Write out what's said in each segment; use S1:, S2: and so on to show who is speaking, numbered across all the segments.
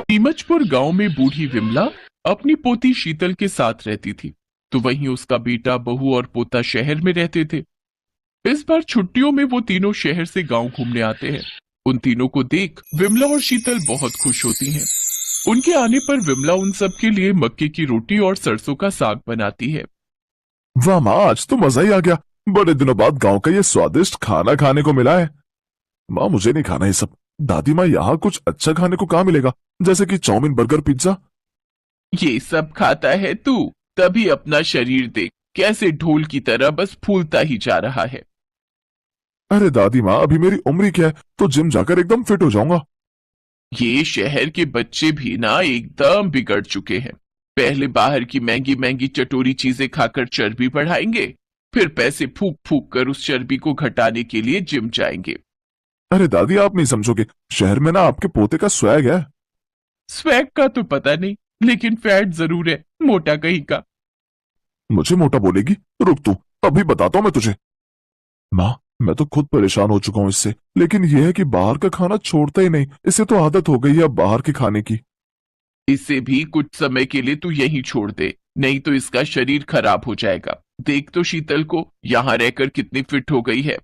S1: नीमचपुर गांव में बूढ़ी विमला अपनी पोती शीतल के साथ रहती थी, तो वहीं उसका बेटा, बहू और पोता शहर में रहते थे। इस बार छुट्टियों में वो तीनों शहर से गांव घूमने आते हैं। उन तीनों को देख विमला और शीतल बहुत खुश होती हैं। उनके आने पर विमला उन सब के लिए मक्के की रोटी और सरसों का साग बनाती है।
S2: वाह माँ, आज तो मजा ही आ गया। बड़े दिनों बाद गांव का ये स्वादिष्ट खाना खाने को मिला है। माँ, मुझे नहीं खाना ये सब। दादी माँ, यहाँ कुछ अच्छा खाने को कहाँ मिलेगा, जैसे कि चाउमीन, बर्गर, पिज्जा?
S1: ये सब खाता है तू, तभी अपना शरीर देख कैसे ढोल की तरह बस फूलता ही जा रहा है।
S2: अरे दादी माँ, अभी मेरी उम्र ही क्या है, तो जिम जाकर एकदम फिट हो जाऊंगा।
S1: ये शहर के बच्चे भी ना एकदम बिगड़ चुके हैं। पहले बाहर की महंगी महंगी चटोरी चीजें खाकर चर्बी बढ़ाएंगे, फिर पैसे फूक फूक कर उस चर्बी को घटाने के लिए जिम जाएंगे।
S2: अरे दादी, आप नहीं समझोगे, शहर में ना आपके पोते का स्वैग है।
S1: स्वैग का तो पता नहीं, लेकिन फैट जरूर है, मोटा कहीं का।
S2: मुझे मोटा बोलेगी? रुक तू, अभी बताता हूँ मैं तुझे। माँ, मैं तो खुद परेशान हो चुका हूँ इससे, लेकिन यह है कि बाहर का खाना छोड़ता ही नहीं। इसे तो आदत हो गई है अब बाहर के खाने की।
S1: इसे भी कुछ समय के लिए तू यहीं छोड़ दे, नहीं तो इसका शरीर खराब हो जाएगा। देख तो शीतल को, यहाँ रहकर कितनी फिट हो गई है।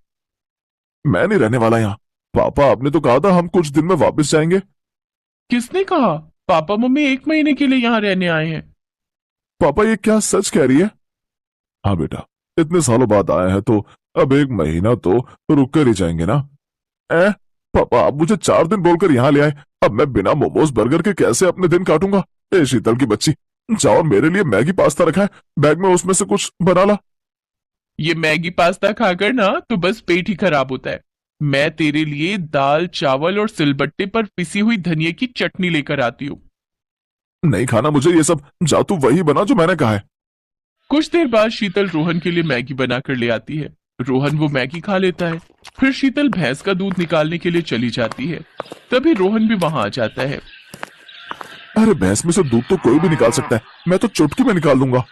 S2: मैं नहीं रहने वाला यहाँ। पापा, आपने तो कहा था हम कुछ दिन में वापस जाएंगे।
S1: किसने कहा? पापा मम्मी 1 महीने के लिए यहाँ रहने आए हैं।
S2: पापा, ये क्या सच कह रही है? हाँ बेटा, इतने सालों बाद आए हैं तो अब 1 महीना तो रुक कर ही जाएंगे ना। पापा, आप मुझे 4 दिन बोलकर यहाँ ले आए। अब मैं बिना मोमोज बर्गर के कैसे अपने दिन काटूंगा? ए शीतल की बच्ची, जाओ, मेरे लिए मैगी पास्ता रखा है बैग में, उसमें से कुछ बना ला।
S1: ये मैगी पास्ता खाकर ना तो बस पेट ही खराब होता है। मैं तेरे लिए दाल चावल और सिलबट्टे पर पिसी हुई धनिया की चटनी लेकर आती हूँ।
S2: नहीं खाना मुझे ये सब, जा तू वही बना जो मैंने कहा है।
S1: कुछ देर बाद शीतल रोहन के लिए मैगी बनाकर ले आती है। रोहन वो मैगी खा लेता है। फिर शीतल भैंस का दूध निकालने के लिए चली जाती है। तभी रोहन भी वहां आ जाता है।
S2: अरे भैंस में से दूध तो कोई भी निकाल सकता है, मैं तो चुटकी में निकाल लूंगा।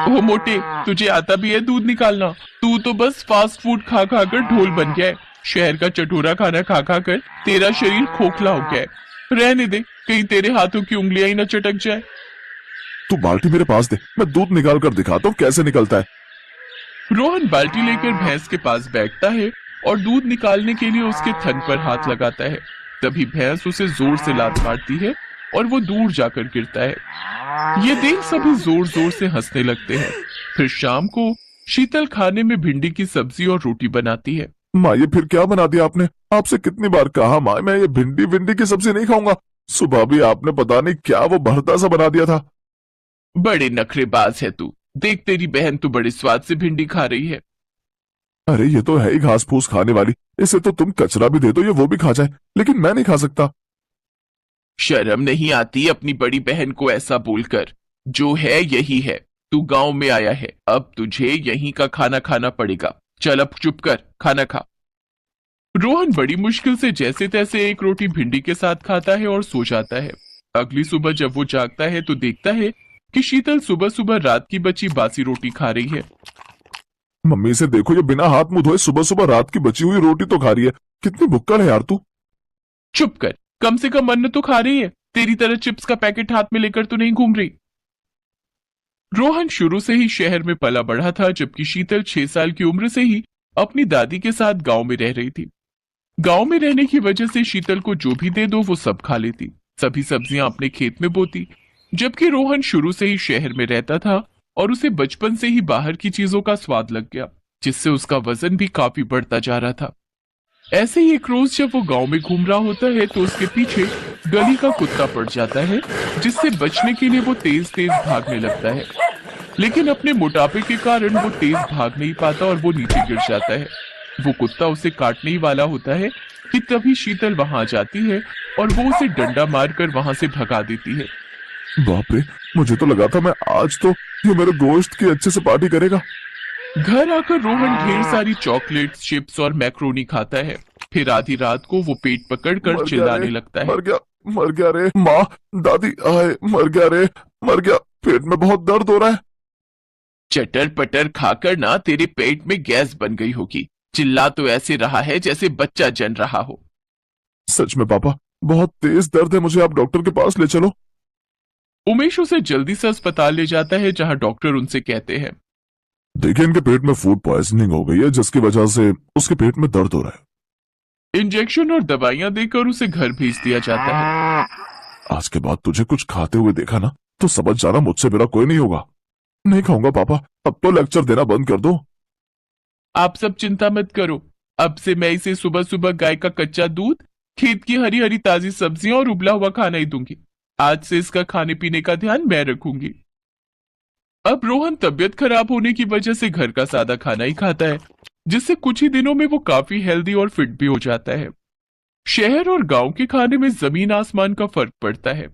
S1: ओ मोटे, तुझे आता भी है दूध निकालना? तू तो बस फास्ट फूड खा खा कर ढोल बन गया है। शहर का चटोरा खाना खा खा कर तेरा शरीर खोखला हो गया है। रहने दे, कहीं तेरे हाथों की उंगलियां ही न चटक जाए।
S2: तू बाल्टी मेरे पास दे, मैं दूध निकाल कर दिखाता हूँ कैसे निकलता है।
S1: रोहन बाल्टी लेकर भैंस के पास बैठता है और दूध निकालने के लिए उसके थन पर हाथ लगाता है। तभी भैंस उसे जोर से लात मारती है और वो दूर जाकर गिरता है। ये देख सभी जोर जोर से हंसने लगते हैं। फिर शाम को शीतल खाने में भिंडी की सब्जी और रोटी बनाती है।
S2: माँ, ये फिर क्या बना दिया आपने? आपसे कितनी बार कहा माँ, मैं ये भिंडी विंडी की सब्जी नहीं खाऊंगा। सुबह भी आपने पता नहीं क्या वो भरता सा बना दिया था।
S1: बड़े नखरेबाज है तू। देख, तेरी बहन तो बड़े स्वाद से भिंडी खा रही है।
S2: अरे ये तो है ही घास फूस खाने वाली, इसे तो तुम कचरा भी दे दो ये वो भी खा जाए, लेकिन मैं नहीं खा सकता।
S1: शर्म नहीं आती अपनी बड़ी बहन को ऐसा बोलकर? जो है यही है। तू गांव में आया है, अब तुझे यहीं का खाना खाना पड़ेगा। चल अब चुप कर, खाना खा। रोहन बड़ी मुश्किल से जैसे तैसे एक रोटी भिंडी के साथ खाता है और सो जाता है। अगली सुबह जब वो जागता है तो देखता है कि शीतल सुबह सुबह रात की बची बासी रोटी खा रही है।
S2: मम्मी से देखो, ये बिना हाथ मुंह धोए सुबह सुबह रात की बची हुई रोटी तो खा रही है। कितनी भुक्कड़ है यार तू।
S1: चुप कर, कम से कम अन्न तो खा रही है। तेरी तरह चिप्स का पैकेट हाथ में लेकर तो नहीं घूम रही। रोहन शुरू से ही शहर में पला बढ़ा था, जबकि शीतल 6 साल की उम्र से ही अपनी दादी के साथ गांव में रह रही थी। गांव में रहने की वजह से शीतल को जो भी दे दो वो सब खा लेती। सभी सब्जियां अपने खेत में बोती। जबकि रोहन शुरू से ही शहर में रहता था और उसे बचपन से ही बाहर की चीजों का स्वाद लग गया, जिससे उसका वजन भी काफी बढ़ता जा रहा था। ऐसे ही एक रोज जब वो गांव में घूम रहा होता है तो उसके पीछे गली का कुत्ता पड़ जाता है, जिससे बचने के लिए वो तेज तेज भागने लगता है। लेकिन अपने मोटापे के कारण वो तेज भाग नहीं पाता और वो नीचे गिर जाता है। वो कुत्ता उसे काटने ही वाला होता है कि तभी शीतल वहां आ जाती है और वो उसे डंडा मारकर वहां से भगा देती है।
S2: बाप रे, मुझे तो लगा था मैं आज तो ये मेरे गोश्त की अच्छे से पार्टी करेगा।
S1: घर आकर रोहन ढेर सारी चॉकलेट्स, चिप्स और मैक्रोनी खाता है। फिर आधी रात को वो पेट पकड़कर चिल्लाने लगता है।
S2: मर गया रे माँ, दादी आए, मर गया रे, मर गया, पेट में बहुत दर्द हो रहा है।
S1: चटर पटर खाकर ना तेरे पेट में गैस बन गई होगी। चिल्ला तो ऐसे रहा है जैसे बच्चा जन रहा हो।
S2: सच में पापा, बहुत तेज दर्द है, मुझे आप डॉक्टर के पास ले चलो।
S1: उमेश उसे जल्दी से अस्पताल ले जाता है, जहां डॉक्टर उनसे कहते हैं,
S2: देखिए इनके पेट में फूड पॉइजनिंग हो गई है, जिसकी वजह से उसके पेट में दर्द हो रहा है।
S1: इंजेक्शन और दवाइयां देकर उसे घर भेज दिया जाता है।
S2: आज के बाद तुझे कुछ खाते हुए देखा ना तो समझ जाना मुझसे मेरा कोई नहीं होगा। नहीं खाऊंगा पापा, अब तो लेक्चर देना बंद कर दो।
S1: आप सब चिंता मत करो, अब से मैं इसे सुबह सुबह गाय का कच्चा दूध, खेत की हरी हरी ताजी सब्जियां और उबला हुआ खाना ही दूंगी। आज से इसका खाने पीने का ध्यान मैं रखूंगी। अब रोहन तबीयत खराब होने की वजह से घर का सादा खाना ही खाता है, जिससे कुछ ही दिनों में वो काफी हेल्दी और फिट भी हो जाता है। शहर और गांव के खाने में जमीन आसमान का फर्क पड़ता है।